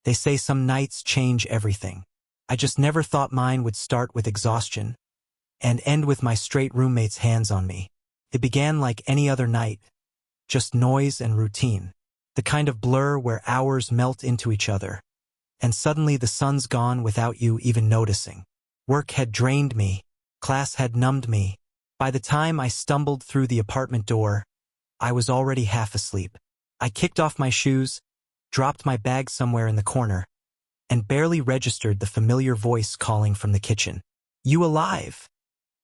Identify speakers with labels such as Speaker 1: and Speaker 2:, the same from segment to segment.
Speaker 1: They say some nights change everything. I just never thought mine would start with exhaustion and end with my straight roommate's hands on me. It began like any other night, just noise and routine, the kind of blur where hours melt into each other, and suddenly the sun's gone without you even noticing. Work had drained me, class had numbed me. By the time I stumbled through the apartment door, I was already half asleep. I kicked off my shoes, dropped my bag somewhere in the corner, and barely registered the familiar voice calling from the kitchen. "You alive?"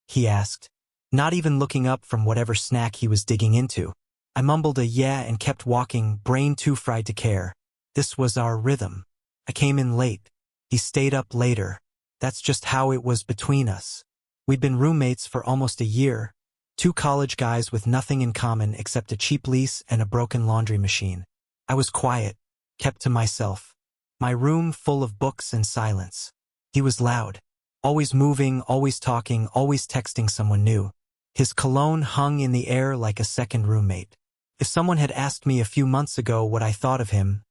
Speaker 1: he asked, not even looking up from whatever snack he was digging into. I mumbled a yeah and kept walking, brain too fried to care. This was our rhythm. I came in late. He stayed up later. That's just how it was between us. We'd been roommates for almost a year, two college guys with nothing in common except a cheap lease and a broken laundry machine. I was quiet, kept to myself. My room full of books and silence. He was loud, always moving, always talking, always texting someone new. His cologne hung in the air like a second roommate. If someone had asked me a few months ago what I thought of him,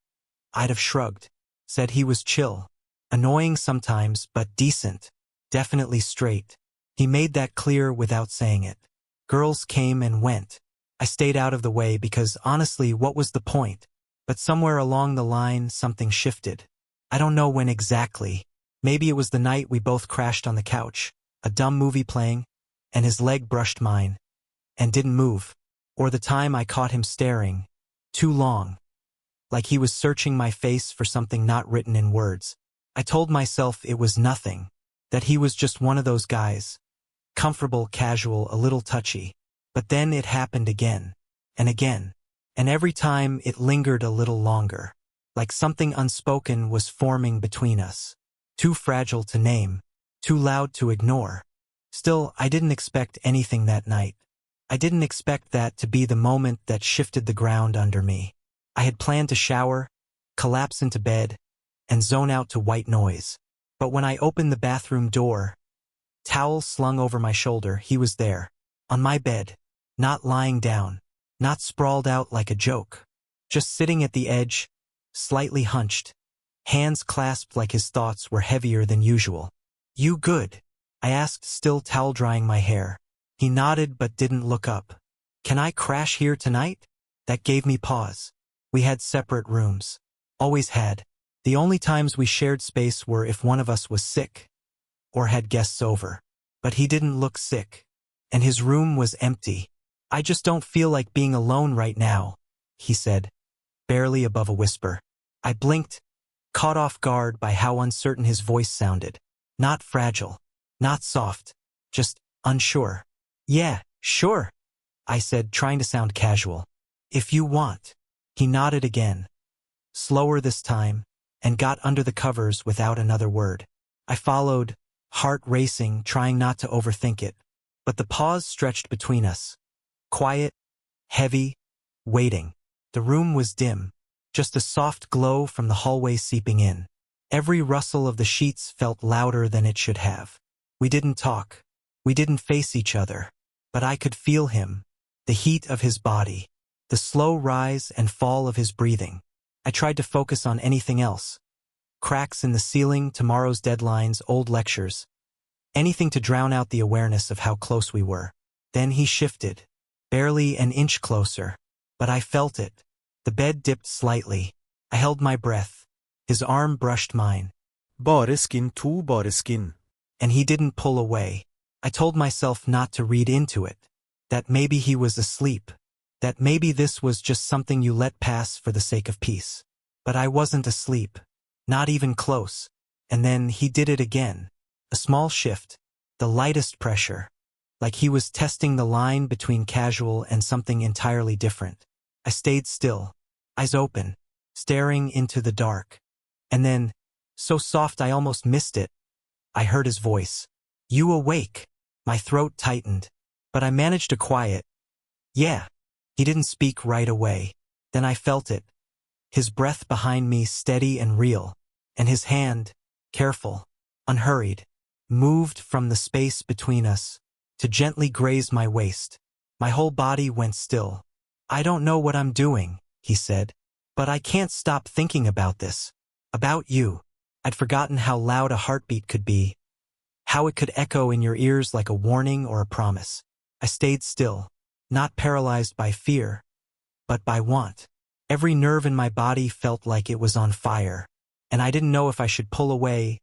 Speaker 1: I'd have shrugged, said he was chill, annoying sometimes, but decent, definitely straight. He made that clear without saying it. Girls came and went. I stayed out of the way because, honestly, what was the point? But somewhere along the line, something shifted. I don't know when exactly. Maybe it was the night we both crashed on the couch, a dumb movie playing, and his leg brushed mine, and didn't move. Or the time I caught him staring, too long, like he was searching my face for something not written in words. I told myself it was nothing, that he was just one of those guys, comfortable, casual, a little touchy. But then it happened again, and again, and every time it lingered a little longer, like something unspoken was forming between us, too fragile to name, too loud to ignore. Still, I didn't expect anything that night. I didn't expect that to be the moment that shifted the ground under me. I had planned to shower, collapse into bed, and zone out to white noise. But when I opened the bathroom door, towel slung over my shoulder, he was there, on my bed, not lying down, not sprawled out like a joke, just sitting at the edge, slightly hunched, hands clasped like his thoughts were heavier than usual. "You good?" I asked, still towel drying my hair. He nodded but didn't look up. "Can I crash here tonight?" That gave me pause. We had separate rooms. Always had. The only times we shared space were if one of us was sick or had guests over. But he didn't look sick, and his room was empty. "I just don't feel like being alone right now," he said, barely above a whisper. I blinked, caught off guard by how uncertain his voice sounded. Not fragile, not soft, just unsure. "Yeah, sure," I said, trying to sound casual. "If you want." He nodded again, slower this time, and got under the covers without another word. I followed, heart racing, trying not to overthink it. But the pause stretched between us. Quiet, heavy, waiting. The room was dim, just a soft glow from the hallway seeping in. Every rustle of the sheets felt louder than it should have. We didn't talk. We didn't face each other. But I could feel him, the heat of his body, the slow rise and fall of his breathing. I tried to focus on anything else. Cracks in the ceiling, tomorrow's deadlines, old lectures. Anything to drown out the awareness of how close we were. Then he shifted, barely an inch closer. But I felt it. The bed dipped slightly. I held my breath. His arm brushed mine.
Speaker 2: Bare skin to bare skin.
Speaker 1: And he didn't pull away. I told myself not to read into it. That maybe he was asleep. That maybe this was just something you let pass for the sake of peace. But I wasn't asleep. Not even close. And then he did it again. A small shift. The lightest pressure. Like he was testing the line between casual and something entirely different. I stayed still, eyes open, staring into the dark. And then, so soft I almost missed it, I heard his voice. "You awake?" My throat tightened, but I managed to quiet. "Yeah." He didn't speak right away. Then I felt it. His breath behind me, steady and real, and his hand, careful, unhurried, moved from the space between us to gently graze my waist. My whole body went still. "I don't know what I'm doing," he said, "but I can't stop thinking about this." About you. I'd forgotten how loud a heartbeat could be, how it could echo in your ears like a warning or a promise. I stayed still, not paralyzed by fear, but by want. Every nerve in my body felt like it was on fire, and I didn't know if I should pull away,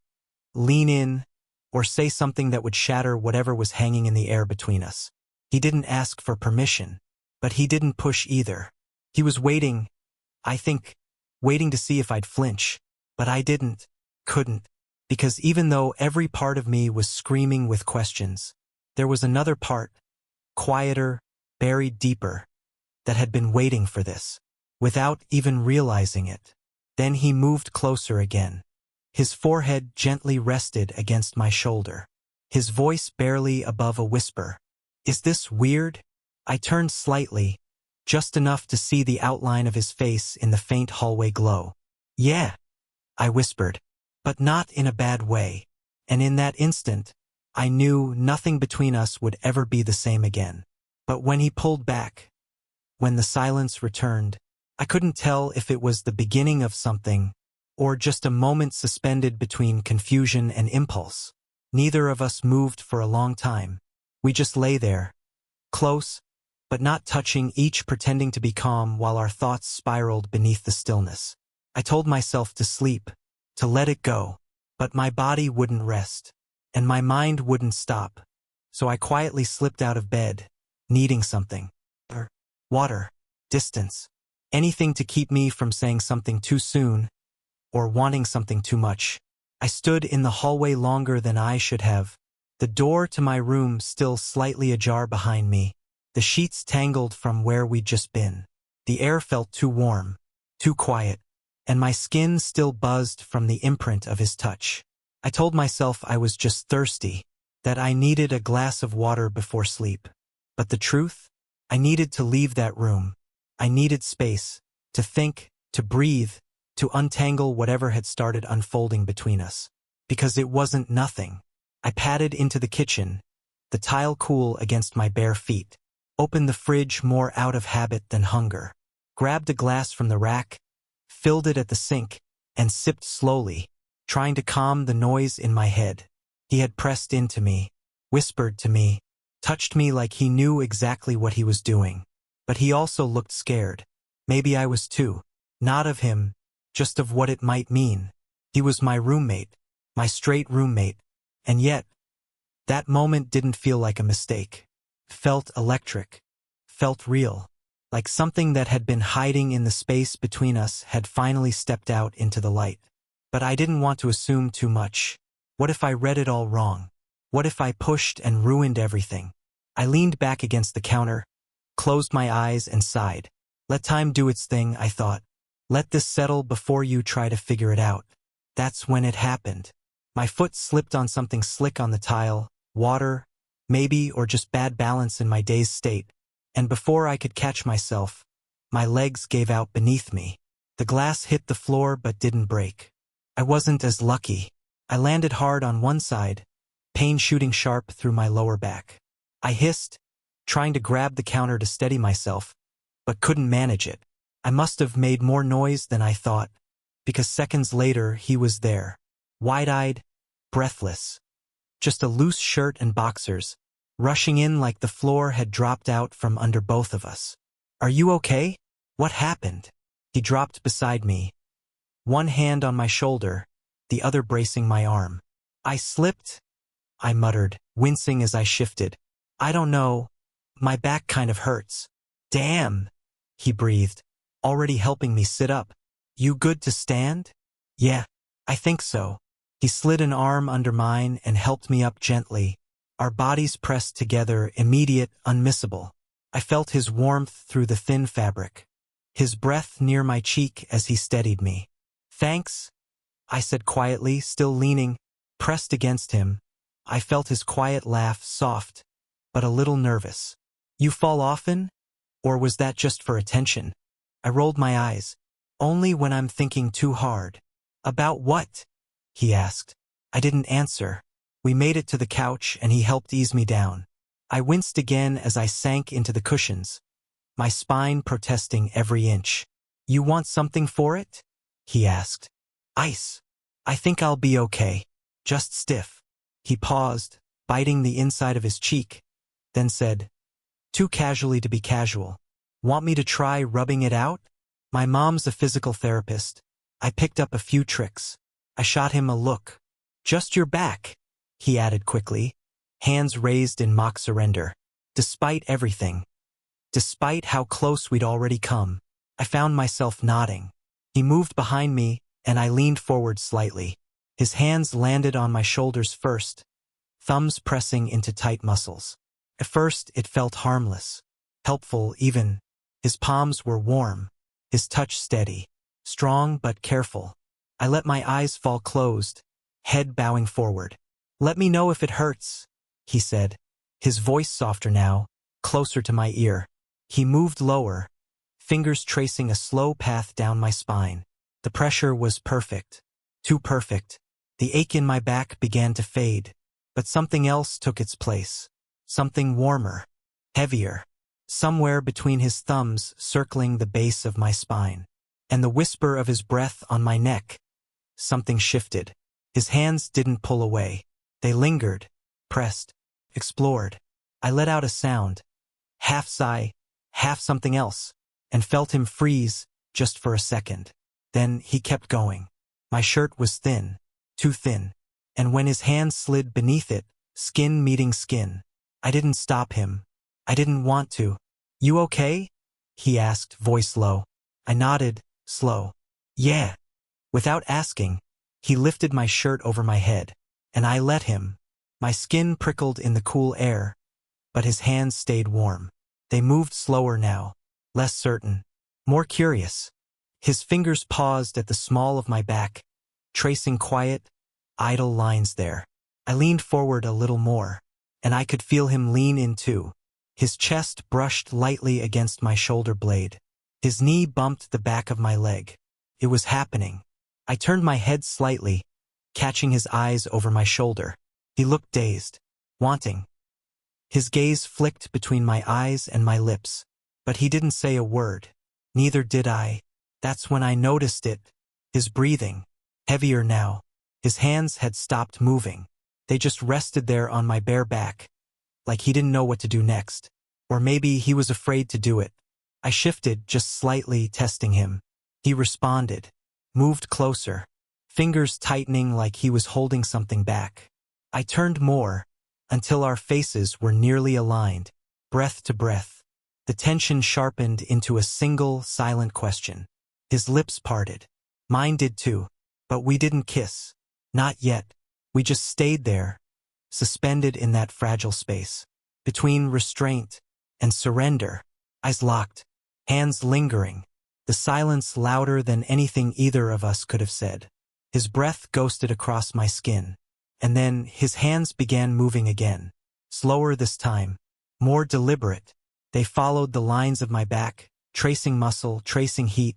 Speaker 1: lean in, or say something that would shatter whatever was hanging in the air between us. He didn't ask for permission, but he didn't push either. He was waiting, I think, waiting to see if I'd flinch, but I couldn't, because even though every part of me was screaming with questions, there was another part, quieter, buried deeper, that had been waiting for this, without even realizing it. Then he moved closer again. His forehead gently rested against my shoulder. His voice barely above a whisper. Is this weird? I turned slightly, just enough to see the outline of his face in the faint hallway glow. Yeah, I whispered, but not in a bad way. And in that instant, I knew nothing between us would ever be the same again. But when he pulled back, when the silence returned, I couldn't tell if it was the beginning of something or just a moment suspended between confusion and impulse. Neither of us moved for a long time. We just lay there, close, but not touching, each pretending to be calm while our thoughts spiraled beneath the stillness. I told myself to sleep, to let it go, but my body wouldn't rest, and my mind wouldn't stop. So I quietly slipped out of bed, needing something. Water, distance, anything to keep me from saying something too soon, or wanting something too much. I stood in the hallway longer than I should have, the door to my room still slightly ajar behind me, the sheets tangled from where we'd just been. The air felt too warm, too quiet, and my skin still buzzed from the imprint of his touch. I told myself I was just thirsty, that I needed a glass of water before sleep. But the truth? I needed to leave that room. I needed space, to think, to breathe, to untangle whatever had started unfolding between us. Because it wasn't nothing. I padded into the kitchen, the tile cool against my bare feet, opened the fridge more out of habit than hunger, grabbed a glass from the rack, filled it at the sink, and sipped slowly, trying to calm the noise in my head. He had pressed into me, whispered to me, touched me like he knew exactly what he was doing. But he also looked scared. Maybe I was too. Not of him, just of what it might mean. He was my roommate, my straight roommate, and yet, that moment didn't feel like a mistake. Felt electric, felt real, like something that had been hiding in the space between us had finally stepped out into the light. But I didn't want to assume too much. What if I read it all wrong? What if I pushed and ruined everything? I leaned back against the counter, closed my eyes and sighed. Let time do its thing, I thought. Let this settle before you try to figure it out. That's when it happened. My foot slipped on something slick on the tile, water, maybe, or just bad balance in my dazed state. And before I could catch myself, my legs gave out beneath me. The glass hit the floor but didn't break. I wasn't as lucky. I landed hard on one side, pain shooting sharp through my lower back. I hissed, trying to grab the counter to steady myself, but couldn't manage it. I must have made more noise than I thought, because seconds later he was there, wide-eyed, breathless, just a loose shirt and boxers, rushing in like the floor had dropped out from under both of us. Are you okay? What happened? He dropped beside me, one hand on my shoulder, the other bracing my arm. I slipped, I muttered, wincing as I shifted. I don't know, my back kind of hurts. Damn, he breathed, already helping me sit up. You good to stand? Yeah, I think so. He slid an arm under mine and helped me up gently, our bodies pressed together, immediate, unmissable. I felt his warmth through the thin fabric, his breath near my cheek as he steadied me. Thanks, I said quietly, still leaning, pressed against him. I felt his quiet laugh, soft, but a little nervous. You fall often? Or was that just for attention? I rolled my eyes. Only when I'm thinking too hard. About what? He asked. I didn't answer. We made it to the couch and he helped ease me down. I winced again as I sank into the cushions, my spine protesting every inch. You want something for it? He asked. Ice. I think I'll be okay. Just stiff. He paused, biting the inside of his cheek, then said, too casually to be casual. Want me to try rubbing it out? My mom's a physical therapist. I picked up a few tricks. I shot him a look. Just your back, he added quickly, hands raised in mock surrender. Despite everything, despite how close we'd already come, I found myself nodding. He moved behind me, and I leaned forward slightly. His hands landed on my shoulders first, thumbs pressing into tight muscles. At first, it felt harmless, helpful even. His palms were warm, his touch steady, strong but careful. I let my eyes fall closed, head bowing forward. Let me know if it hurts, he said, his voice softer now, closer to my ear. He moved lower, fingers tracing a slow path down my spine. The pressure was perfect, too perfect. The ache in my back began to fade, but something else took its place. Something warmer, heavier, somewhere between his thumbs circling the base of my spine. And the whisper of his breath on my neck. Something shifted. His hands didn't pull away. They lingered, pressed, explored. I let out a sound, half sigh, half something else, and felt him freeze just for a second. Then he kept going. My shirt was thin, too thin, and when his hand slid beneath it, skin meeting skin, I didn't stop him. I didn't want to. You okay? He asked, voice low. I nodded, slow. Yeah. Without asking, he lifted my shirt over my head, and I let him. My skin prickled in the cool air, but his hands stayed warm. They moved slower now, less certain, more curious. His fingers paused at the small of my back, tracing quiet, idle lines there. I leaned forward a little more, and I could feel him lean in too. His chest brushed lightly against my shoulder blade. His knee bumped the back of my leg. It was happening. I turned my head slightly, catching his eyes over my shoulder. He looked dazed, wanting. His gaze flicked between my eyes and my lips, but he didn't say a word. Neither did I. That's when I noticed it. His breathing, heavier now. His hands had stopped moving. They just rested there on my bare back, like he didn't know what to do next. Or maybe he was afraid to do it. I shifted just slightly, testing him. He responded, moved closer, fingers tightening like he was holding something back. I turned more, until our faces were nearly aligned, breath to breath. The tension sharpened into a single, silent question. His lips parted. Mine did too, but we didn't kiss. Not yet. We just stayed there, suspended in that fragile space. Between restraint and surrender, eyes locked, hands lingering, the silence louder than anything either of us could have said. His breath ghosted across my skin, and then his hands began moving again. Slower this time, more deliberate. They followed the lines of my back, tracing muscle, tracing heat,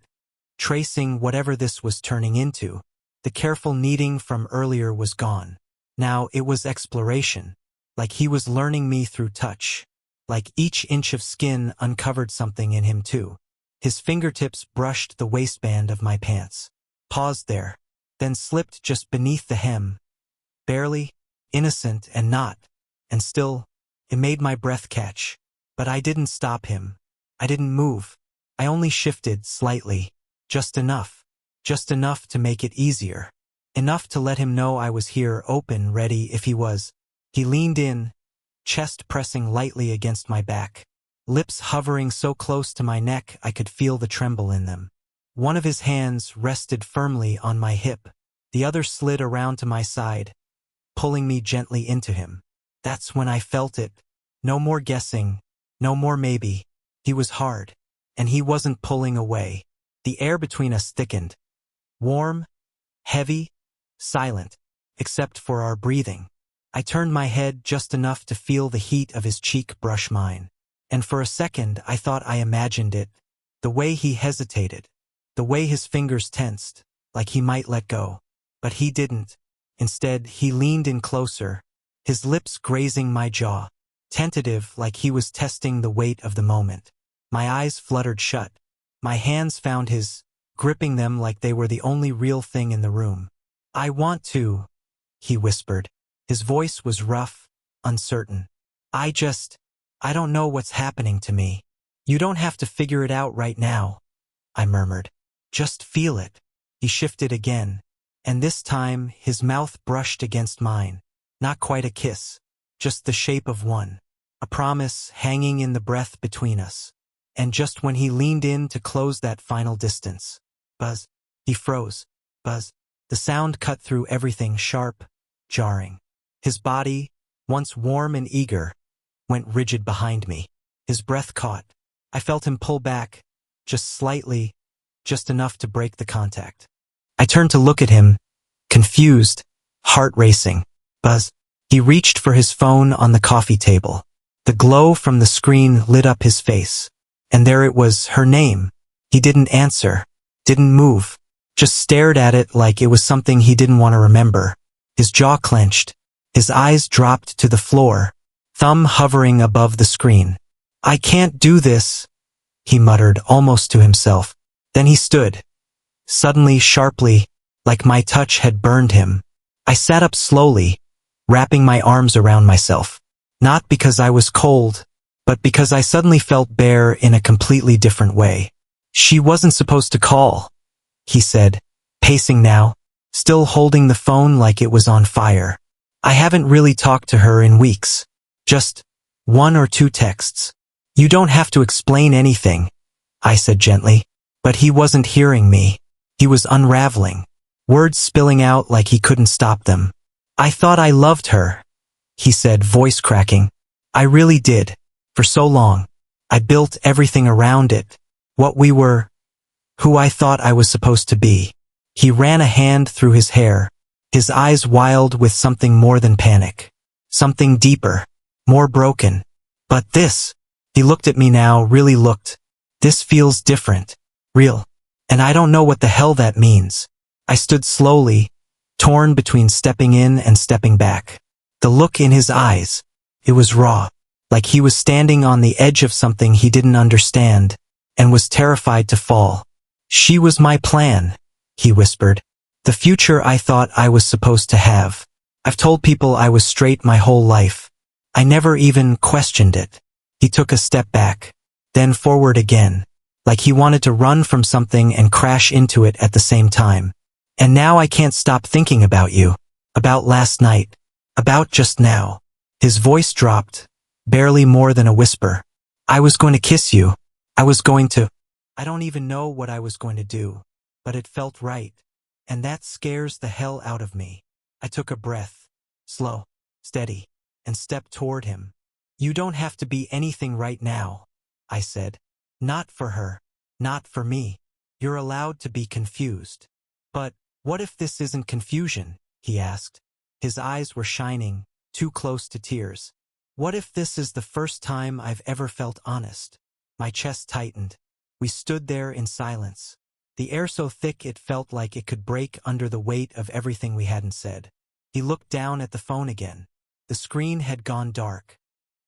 Speaker 1: tracing whatever this was turning into. The careful kneading from earlier was gone. Now it was exploration, like he was learning me through touch, like each inch of skin uncovered something in him too. His fingertips brushed the waistband of my pants, paused there, then slipped just beneath the hem. Barely, innocent and not, and still, it made my breath catch. But I didn't stop him. I didn't move. I only shifted slightly, just enough to make it easier. Enough to let him know I was here, open, ready if he was. He leaned in, chest pressing lightly against my back, lips hovering so close to my neck I could feel the tremble in them. One of his hands rested firmly on my hip, the other slid around to my side, pulling me gently into him. That's when I felt it. No more guessing, no more maybe. He was hard, and he wasn't pulling away. The air between us thickened. Warm, heavy, silent, except for our breathing. I turned my head just enough to feel the heat of his cheek brush mine. And for a second I thought I imagined it. The way he hesitated. The way his fingers tensed, like he might let go. But he didn't. Instead, he leaned in closer, his lips grazing my jaw, tentative like he was testing the weight of the moment. My eyes fluttered shut. My hands found his, gripping them like they were the only real thing in the room. "I want to," he whispered. His voice was rough, uncertain. I don't know what's happening to me." "You don't have to figure it out right now," I murmured. "Just feel it." He shifted again, and this time his mouth brushed against mine. Not quite a kiss, just the shape of one. A promise hanging in the breath between us. And just when he leaned in to close that final distance, buzz, he froze. Buzz. The sound cut through everything, sharp, jarring. His body, once warm and eager, went rigid behind me. His breath caught. I felt him pull back, just slightly, just enough to break the contact. I turned to look at him, confused, heart racing. Buzz. He reached for his phone on the coffee table. The glow from the screen lit up his face. And there it was, her name. He didn't answer, didn't move, just stared at it like it was something he didn't want to remember. His jaw clenched. His eyes dropped to the floor, thumb hovering above the screen. "I can't do this," he muttered almost to himself. Then he stood. Suddenly, sharply, like my touch had burned him. I sat up slowly, wrapping my arms around myself. Not because I was cold, but because I suddenly felt bare in a completely different way. "She wasn't supposed to call," he said, pacing now, still holding the phone like it was on fire. "I haven't really talked to her in weeks. Just 1 or 2 texts." "You don't have to explain anything," I said gently. But he wasn't hearing me. He was unraveling, words spilling out like he couldn't stop them. "I thought I loved her," he said, voice cracking. "I really did. For so long. I built everything around it. What we were. Who I thought I was supposed to be." He ran a hand through his hair, his eyes wild with something more than panic. Something deeper, more broken. "But this," he looked at me now, really looked. "This feels different. Real. And I don't know what the hell that means." I stood slowly, torn between stepping in and stepping back. The look in his eyes. It was raw. Like he was standing on the edge of something he didn't understand, and was terrified to fall. "She was my plan," he whispered. "The future I thought I was supposed to have. I've told people I was straight my whole life. I never even questioned it." He took a step back, then forward again, like he wanted to run from something and crash into it at the same time. "And now I can't stop thinking about you. About last night. About just now." His voice dropped, barely more than a whisper. "I was going to kiss you. I was going to. I don't even know what I was going to do, but it felt right. And that scares the hell out of me." I took a breath, slow, steady, and stepped toward him. "You don't have to be anything right now," I said. "Not for her. Not for me. You're allowed to be confused." "But what if this isn't confusion?" he asked. His eyes were shining, too close to tears. "What if this is the first time I've ever felt honest?" My chest tightened. We stood there in silence. The air so thick it felt like it could break under the weight of everything we hadn't said. He looked down at the phone again. The screen had gone dark,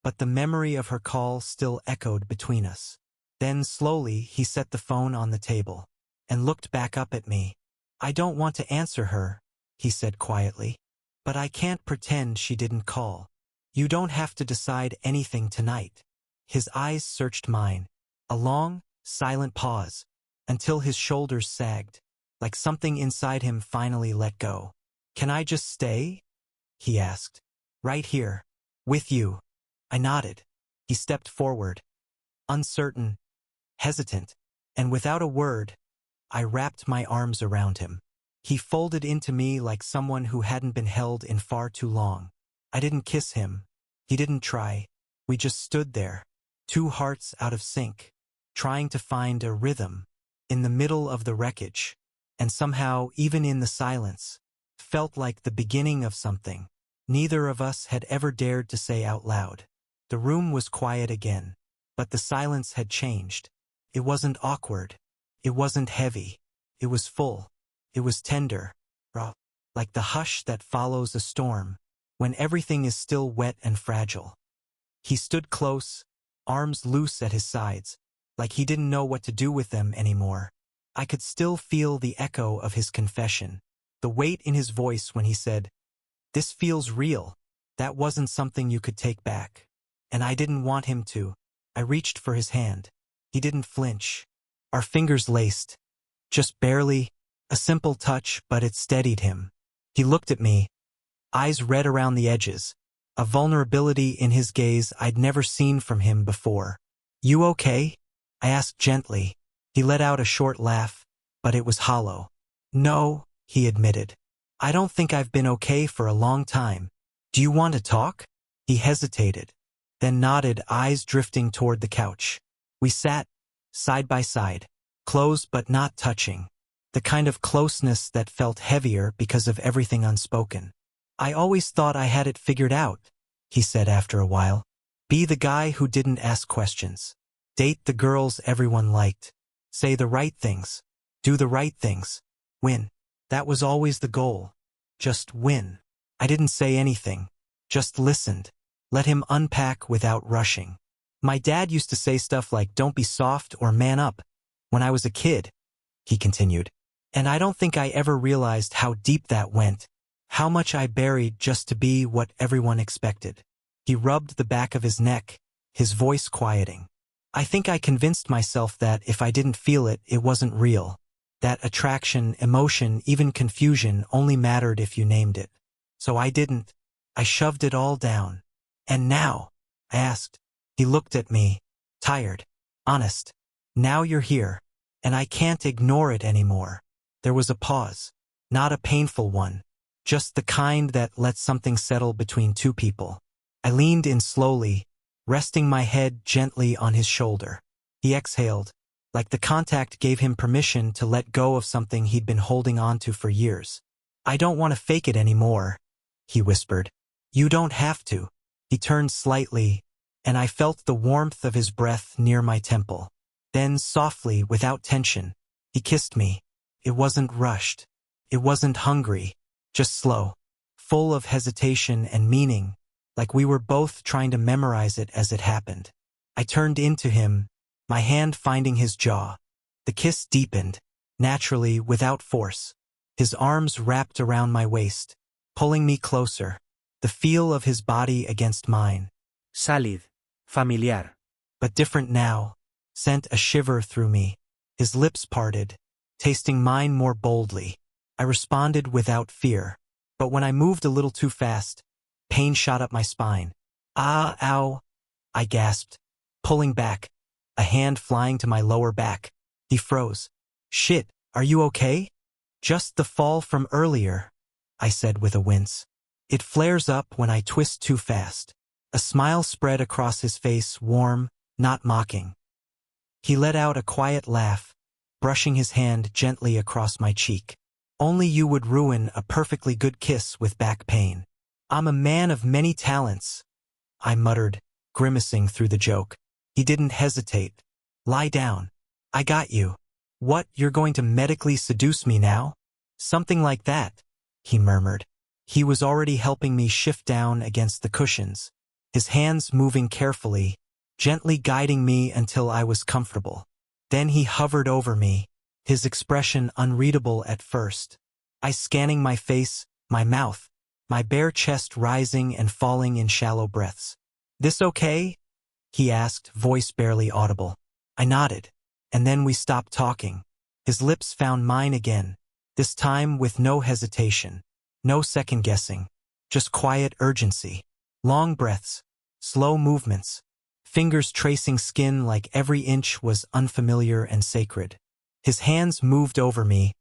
Speaker 1: but the memory of her call still echoed between us. Then slowly he set the phone on the table and looked back up at me. "I don't want to answer her," he said quietly. "But I can't pretend she didn't call. You don't have to decide anything tonight." His eyes searched mine. A long, silent pause, until his shoulders sagged, like something inside him finally let go. "Can I just stay?" he asked. "Right here. With you." I nodded. He stepped forward, uncertain, hesitant, and without a word, I wrapped my arms around him. He folded into me like someone who hadn't been held in far too long. I didn't kiss him. He didn't try. We just stood there, 2 hearts out of sync, trying to find a rhythm in the middle of the wreckage, and somehow, even in the silence, felt like the beginning of something neither of us had ever dared to say out loud. The room was quiet again, but the silence had changed. It wasn't awkward. It wasn't heavy. It was full. It was tender, raw, like the hush that follows a storm, when everything is still wet and fragile. He stood close, arms loose at his sides, like he didn't know what to do with them anymore. I could still feel the echo of his confession, the weight in his voice when he said, "This feels real." That wasn't something you could take back. And I didn't want him to. I reached for his hand. He didn't flinch. Our fingers laced. Just barely. A simple touch, but it steadied him. He looked at me, eyes red around the edges, a vulnerability in his gaze I'd never seen from him before. "You okay?" I asked gently. He let out a short laugh, but it was hollow. "No," he admitted. "I don't think I've been okay for a long time. Do you want to talk?" He hesitated, then nodded, eyes drifting toward the couch. We sat, side by side, close but not touching, the kind of closeness that felt heavier because of everything unspoken. "I always thought I had it figured out," he said after a while. "Be the guy who didn't ask questions. Date the girls everyone liked. Say the right things. Do the right things. Win. That was always the goal. Just win." I didn't say anything, just listened. Let him unpack without rushing. "My dad used to say stuff like, 'Don't be soft' or 'man up' when I was a kid," he continued. "And I don't think I ever realized how deep that went, how much I buried just to be what everyone expected." He rubbed the back of his neck, his voice quieting. "I think I convinced myself that if I didn't feel it, it wasn't real. That attraction, emotion, even confusion only mattered if you named it. So I didn't. I shoved it all down. And now?" I asked. He looked at me, tired, honest. "Now you're here, and I can't ignore it anymore." There was a pause, not a painful one, just the kind that lets something settle between two people. I leaned in slowly, resting my head gently on his shoulder. He exhaled, like the contact gave him permission to let go of something he'd been holding on to for years. "I don't want to fake it anymore," he whispered. "You don't have to." He turned slightly, and I felt the warmth of his breath near my temple. Then softly, without tension, he kissed me. It wasn't rushed. It wasn't hungry, just slow, full of hesitation and meaning, like we were both trying to memorize it as it happened. I turned into him, my hand finding his jaw. The kiss deepened, naturally, without force. His arms wrapped around my waist, pulling me closer, the feel of his body against mine.
Speaker 2: Sálid. Familiar.
Speaker 1: But different now, sent a shiver through me. His lips parted, tasting mine more boldly. I responded without fear. But when I moved a little too fast, pain shot up my spine. "Ah, ow," I gasped, pulling back, a hand flying to my lower back. He froze. "Shit, are you okay?" "Just the fall from earlier," I said with a wince. "It flares up when I twist too fast." A smile spread across his face, warm, not mocking. He let out a quiet laugh, brushing his hand gently across my cheek. "Only you would ruin a perfectly good kiss with back pain." "I'm a man of many talents," I muttered, grimacing through the joke. He didn't hesitate. "Lie down. I got you." "What, you're going to medically seduce me now?" "Something like that," he murmured. He was already helping me shift down against the cushions, his hands moving carefully, gently guiding me until I was comfortable. Then he hovered over me, his expression unreadable at first. I scanning my face, my mouth, my bare chest rising and falling in shallow breaths. "This okay?" he asked, voice barely audible. I nodded, and then we stopped talking. His lips found mine again, this time with no hesitation, no second-guessing, just quiet urgency. Long breaths, slow movements, fingers tracing skin like every inch was unfamiliar and sacred. His hands moved over me,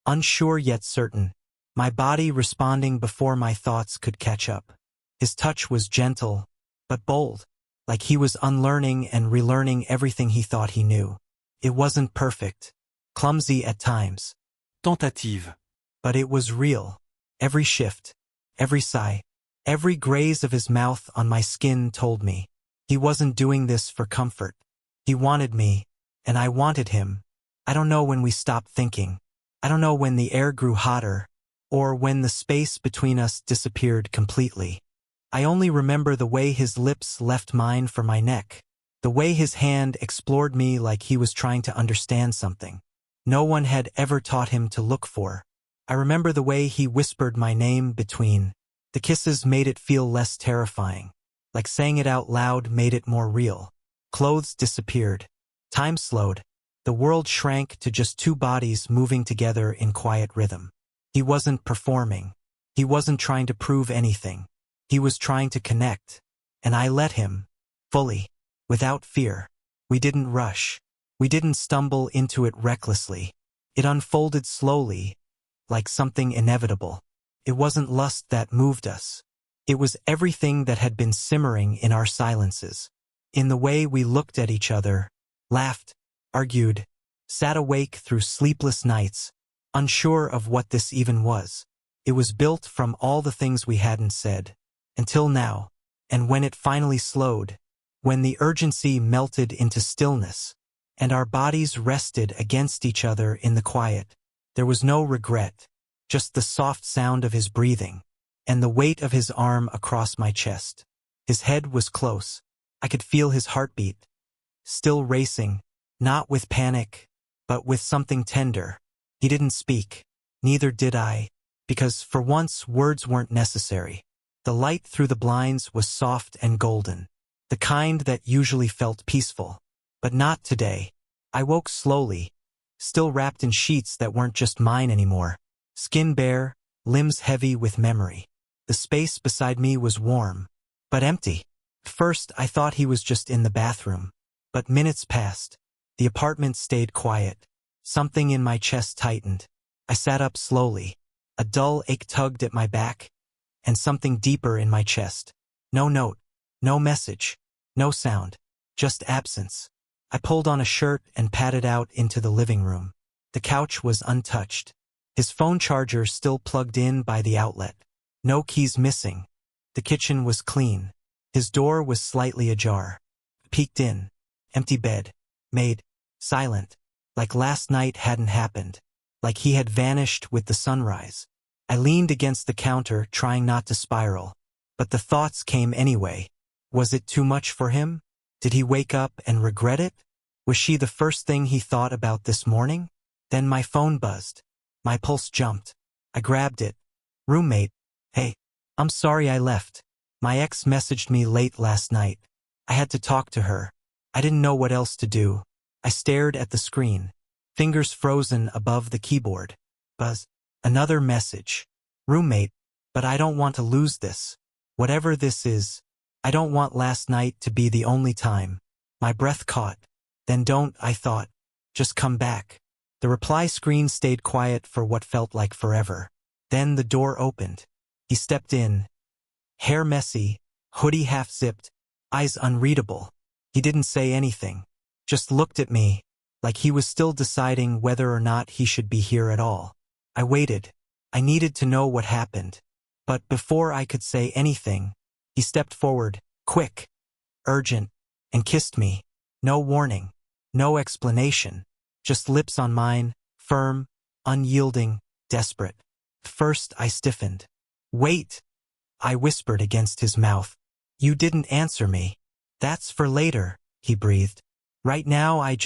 Speaker 1: unsure yet certain, my body responding before my thoughts could catch up. His touch was gentle, but bold, like he was unlearning and relearning everything he thought he knew. It wasn't perfect, clumsy at times.
Speaker 2: Tentative.
Speaker 1: But it was real. Every shift, every sigh, every graze of his mouth on my skin told me. He wasn't doing this for comfort. He wanted me, and I wanted him. I don't know when we stopped thinking. I don't know when the air grew hotter, or when the space between us disappeared completely. I only remember the way his lips left mine for my neck, the way his hand explored me like he was trying to understand something. no one had ever taught him to look for. I remember the way he whispered my name between. The kisses made it feel less terrifying. Like saying it out loud made it more real. Clothes disappeared. Time slowed. The world shrank to just two bodies moving together in quiet rhythm. He wasn't performing. He wasn't trying to prove anything. He was trying to connect. And I let him. Fully. Without fear. We didn't rush. We didn't stumble into it recklessly. It unfolded slowly, like something inevitable. It wasn't lust that moved us. It was everything that had been simmering in our silences. In the way we looked at each other, laughed, argued, sat awake through sleepless nights, unsure of what this even was. It was built from all the things we hadn't said. Until now. And when it finally slowed, when the urgency melted into stillness, and our bodies rested against each other in the quiet, there was no regret, just the soft sound of his breathing, and the weight of his arm across my chest. His head was close. I could feel his heartbeat, still racing, not with panic, but with something tender. He didn't speak. Neither did I, because for once words weren't necessary. The light through the blinds was soft and golden, the kind that usually felt peaceful. But not today. I woke slowly, still wrapped in sheets that weren't just mine anymore. Skin bare, limbs heavy with memory. The space beside me was warm, but empty. First, I thought he was just in the bathroom. But minutes passed. The apartment stayed quiet. Something in my chest tightened. I sat up slowly. A dull ache tugged at my back, and something deeper in my chest. No note, no message, no sound, just absence. I pulled on a shirt and padded out into the living room. The couch was untouched. His phone charger still plugged in by the outlet. No keys missing. The kitchen was clean. His door was slightly ajar. I peeked in. Empty bed. Maid. Silent. Like last night hadn't happened. Like he had vanished with the sunrise. I leaned against the counter, trying not to spiral. But the thoughts came anyway. Was it too much for him? Did he wake up and regret it? Was she the first thing he thought about this morning? Then my phone buzzed. My pulse jumped. I grabbed it. Roommate. Hey. I'm sorry I left. My ex messaged me late last night. I had to talk to her. I didn't know what else to do. I stared at the screen. Fingers frozen above the keyboard. Buzz. Another message. Roommate. But I don't want to lose this. Whatever this is. I don't want last night to be the only time. My breath caught. Then don't, I thought. Just come back. The reply screen stayed quiet for what felt like forever. Then the door opened. He stepped in. Hair messy, hoodie half-zipped, eyes unreadable. He didn't say anything. Just looked at me, like he was still deciding whether or not he should be here at all. I waited. I needed to know what happened. But before I could say anything, he stepped forward, quick, urgent, and kissed me. No warning, no explanation, just lips on mine, firm, unyielding, desperate. First I stiffened. Wait, I whispered against his mouth. You didn't answer me. That's for later, he breathed. Right now I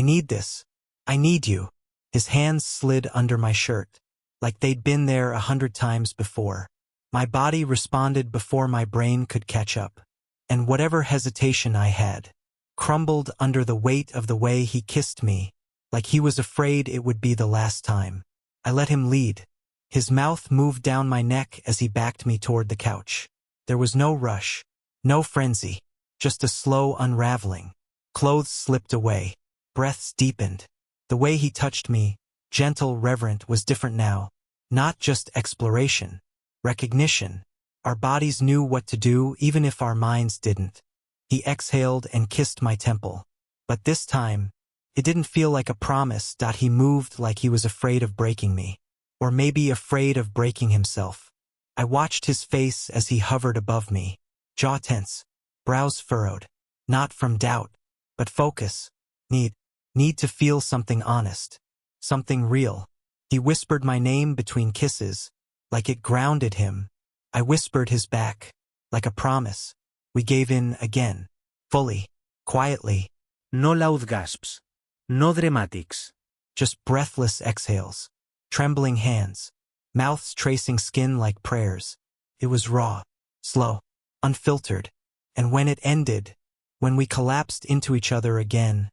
Speaker 1: need this. I need you. His hands slid under my shirt, like they'd been there 100 times before. My body responded before my brain could catch up. And whatever hesitation I had, crumbled under the weight of the way he kissed me, like he was afraid it would be the last time. I let him lead. His mouth moved down my neck as he backed me toward the couch. There was no rush, no frenzy, just a slow unraveling. Clothes slipped away. Breaths deepened. The way he touched me, gentle, reverent, was different now. Not just exploration. Recognition. Our bodies knew what to do even if our minds didn't. He exhaled and kissed my temple. But this time, it didn't feel like a promise. He moved like he was afraid of breaking me. Or maybe afraid of breaking himself. I watched his face as he hovered above me. Jaw tense. Brows furrowed. Not from doubt, but focus. Need to feel something honest. Something real. He whispered my name between kisses, like it grounded him. I whispered his back, like a promise. We gave in again. Fully. Quietly.
Speaker 2: No loud gasps. No dramatics.
Speaker 1: just breathless exhales, trembling hands, mouths tracing skin like prayers. It was raw, slow, unfiltered, and when it ended, when we collapsed into each other again,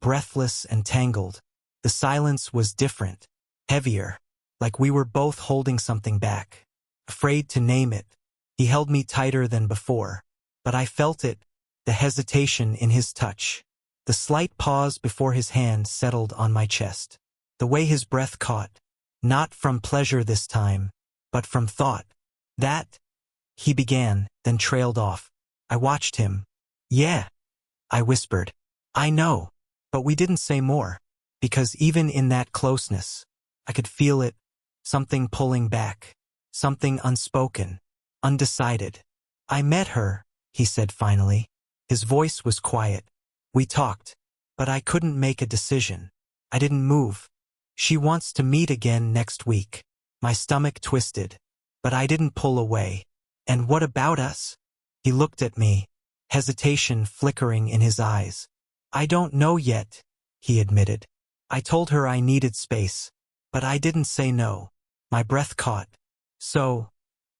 Speaker 1: breathless and tangled, the silence was different, heavier, like we were both holding something back, afraid to name it. He held me tighter than before, but I felt it, the hesitation in his touch, the slight pause before his hand settled on my chest, the way his breath caught, not from pleasure this time, but from thought. That, he began, then trailed off. I watched him. Yeah, I whispered. I know, but we didn't say more, because even in that closeness, I could feel it, something pulling back, something unspoken, undecided. I met her, he said finally. His voice was quiet. We talked, but I couldn't make a decision. I didn't move. She wants to meet again next week. My stomach twisted, but I didn't pull away. And what about us? He looked at me, hesitation flickering in his eyes. I don't know yet, he admitted. I told her I needed space, but I didn't say no. My breath caught. So,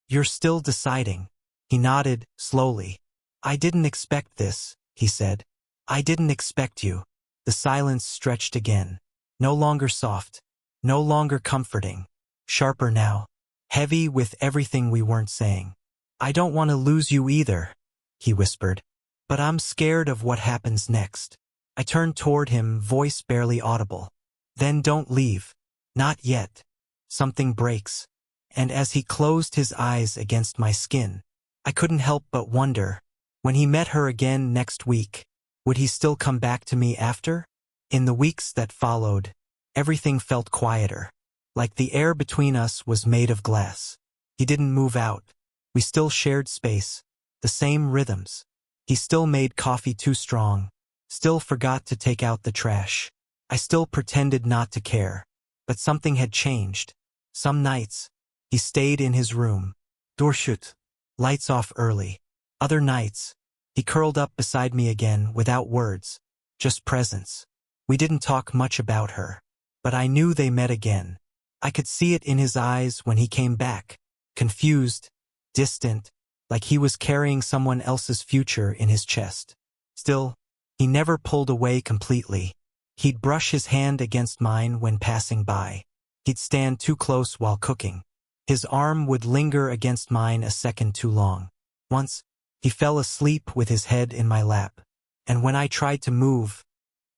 Speaker 1: you're still deciding? He nodded, slowly. I didn't expect this, he said. I didn't expect you. The silence stretched again. No longer soft. No longer comforting. Sharper now. Heavy with everything we weren't saying. I don't want to lose you either, he whispered. But I'm scared of what happens next. I turned toward him, voice barely audible. Then don't leave. Not yet. Something breaks. And as he closed his eyes against my skin, I couldn't help but wonder, when he met her again next week, would he still come back to me after? In the weeks that followed, everything felt quieter, like the air between us was made of glass. He didn't move out. We still shared space, the same rhythms. He still made coffee too strong, still forgot to take out the trash. I still pretended not to care, but something had changed. Some nights, he stayed in his room, door shut, lights off early. Other nights, he curled up beside me again without words, just presence. We didn't talk much about her, but I knew they met again. I could see it in his eyes when he came back, confused, distant, like he was carrying someone else's future in his chest. Still, he never pulled away completely. He'd brush his hand against mine when passing by. He'd stand too close while cooking. His arm would linger against mine a second too long. Once, he fell asleep with his head in my lap, and when I tried to move,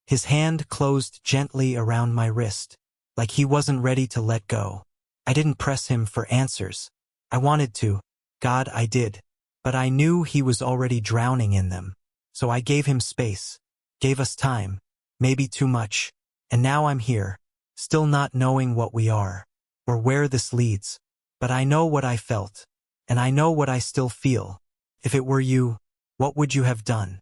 Speaker 1: his hand closed gently around my wrist, like he wasn't ready to let go. I didn't press him for answers. I wanted to. God, I did. But I knew he was already drowning in them. So I gave him space, gave us time, maybe too much. And now I'm here, still not knowing what we are, or where this leads. But I know what I felt, and I know what I still feel. If it were you, what would you have done?